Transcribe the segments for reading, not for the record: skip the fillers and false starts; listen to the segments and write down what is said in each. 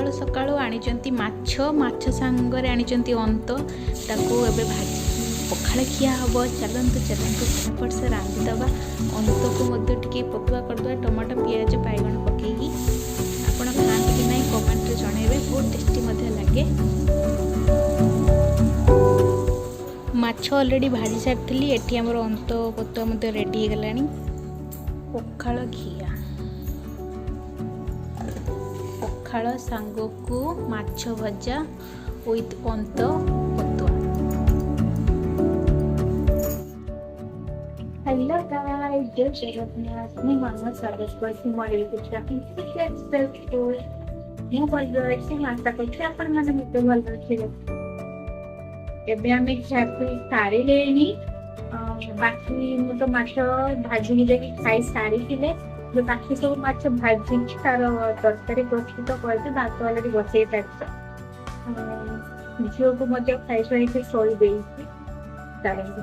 सकाळू सकाळू आनिचंती माछ सांगरे आनिचंती अंत ताकू एबे भाजी पखाळ खिया हबो। चलंतु चलंतु फटाफट से रांधिदेवा। अंत को मध्य टिके पतुआ करदेवा टमाटो पियाज बाइगण पकेगी। आपण खाते कि नहीं कमेंट रे जणेबे। बहुत टेस्टी मध्य लगे। माछ ऑलरेडी भाजी सारी एटी आमर अंत पतुआ मध्य रेडी हो गलानी। पखाळ खिया पखाळ सांगकू माछ भजा विथ अंत पतुआ। हेलो गाइस, जय श्री जगन्नाथ। मैं मानव स्वागत करती मोर यूट्यूब चैनल मैं भल अच्छी आशा करছি ଆପଣ ମାନେ ମୋତେ ଭଲ ରଖିବେ। ଏବେ ଆମେ ଖିଆପିଆ ସାରିଲେଣି। ବାକି ମୁଁ ତ ମାଛ ଭାଜିକି ଯାଇକି ଖାଇ ସାରିଥିଲେ। जो बाकी सब माछ भाजी तार तरकारी प्रस्तुत करके भात अलरेडी बसई सारी झील को खाई सारी शोई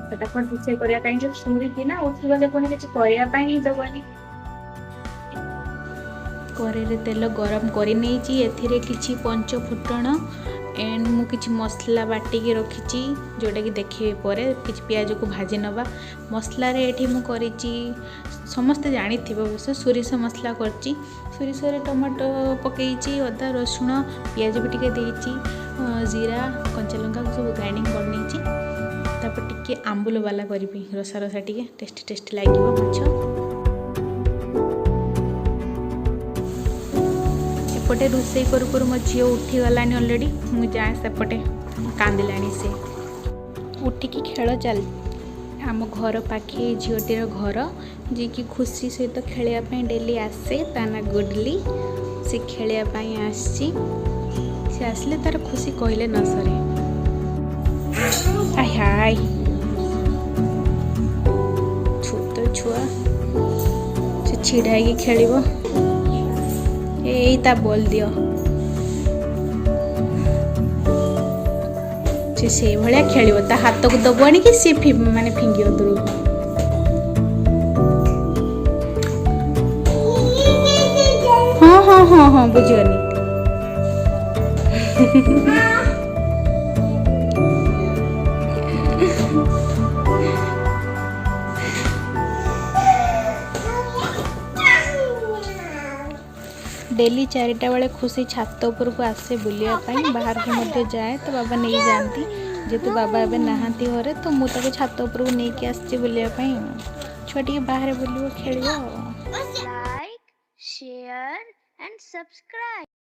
फटाफट रोषे करने शुणी ना उठीगले पुणी किसी करने दबनी। कड़े तेल गरम कर किसी पंच फुटण एंड मु किसी मसला बाटिकी रखी जोटा कि देखे पर किसी पियाज को भाजी नवा। मसला रे एठी मु करिची समस्ते जानी थी अवश्य सोरिष मसला करची। सोरिष टमाटो पकईची अदा रसुण पियाज भी टिके देची जीरा कंचा लंका सब ग्राइंडिंग करनी। तापर टिके आंबुल वाला करी रसा रसा टिके टेस्टी टेस्टी लगे माछ। एपटे रोषे करू करू मो झील उठी गलानी ऑलरेडी। मुझे जाए सेपटे कांदिलानी से उठिकी खेल चल आम घर पाखे झीलटीर घर जी कि खुशी सहित खेलवाई डेली आसे ता ना गुडली से खेलवाई आसी से आसले तार खुशी कहले न सरे। आय हाय छोट छुआ से छिड़ा खेल एता बोल दियो से भाया खेल ता हाथ को दबानी कि सी माने फिंगियो दूर। हाँ हाँ हाँ हाँ बुझीगनी। डेली 4टा बेले खुशी छात उपर को आसे बुलिया बाहर को मध्य जाए तो बाबा नहीं जाती जेतु बाबा एबे नहांती घरे तो मुझे छात उपर को नहीं आसी बुलिया छुआ टी बाहर बुल खेल। Like share and subscribe.